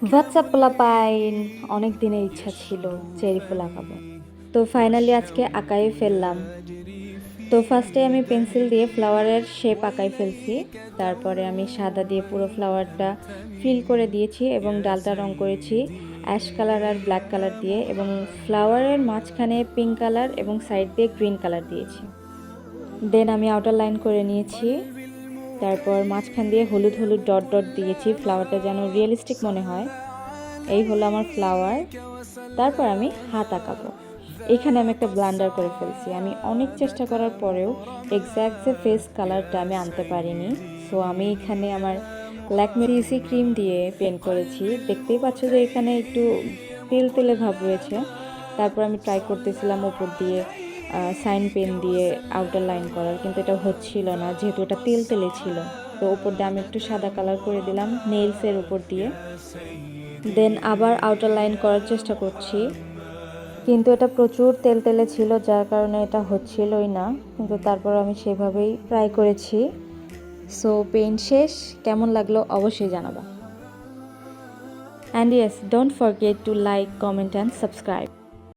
WhatsApp পোলাপাইন অনেক দিনের ইচ্ছা ছিল চেরি ফুল আঁকাবো। তো ফাইনালি আজকে আঁকাই ফেললাম। তো ফার্স্টে আমি পেন্সিল দিয়ে ফ্লাওয়ারের শেপ আঁকাই ফেলছি। তারপরে আমি সাদা দিয়ে পুরো ফ্লাওয়ারটা ফিল করে দিয়েছি এবং ডালটা রং করেছি অ্যাশ কালার আর ব্ল্যাক কালার দিয়ে, এবং ফ্লাওয়ারের মাঝখানে পিঙ্ক কালার এবং সাইড দিয়ে গ্রিন কালার দিয়েছি। দেন আমি আউটার লাইন করে নিয়েছি। তারপর মাঝখান দিয়ে হলুদ হলুদ ডট ডট দিয়েছি, ফ্লাওয়ারটা যেন রিয়েলিস্টিক মনে হয়। এই হলো আমার ফ্লাওয়ার। তারপর আমি হাত আঁকাবো। এখানে আমি একটা ব্লান্ডার করে ফেলছি। আমি অনেক চেষ্টা করার পরেও এক্স্যাক্ট যে ফেস কালারটা আমি আনতে পারিনি। সো আমি এখানে আমার ল্যাকমে সিসি ক্রিম দিয়ে পেন্ট করেছি। দেখতেই পাচ্ছ যে এখানে একটু তেল তেলে ভাব রয়েছে। তারপর আমি ট্রাই করতেছিলাম উপর দিয়ে সাইন পেন দিয়ে আউটার লাইন করার, কিন্তু এটা হচ্ছিল না যেহেতু এটা তেল তেলে ছিল। তো উপর দিয়ে আমি একটু সাদা কালার করে দিলাম নেইলসের উপর দিয়ে। দেন আবার আউটার লাইন করার চেষ্টা করছি, কিন্তু এটা প্রচুর তেল তেলে ছিল যার কারণে এটা হচ্ছিলই না। কিন্তু তারপর আমি সেভাবেই ট্রাই করেছি। সো পেইন্ট শেষ, কেমন লাগলো অবশ্যই জানাবা। And yes, don't forget to like, comment and subscribe.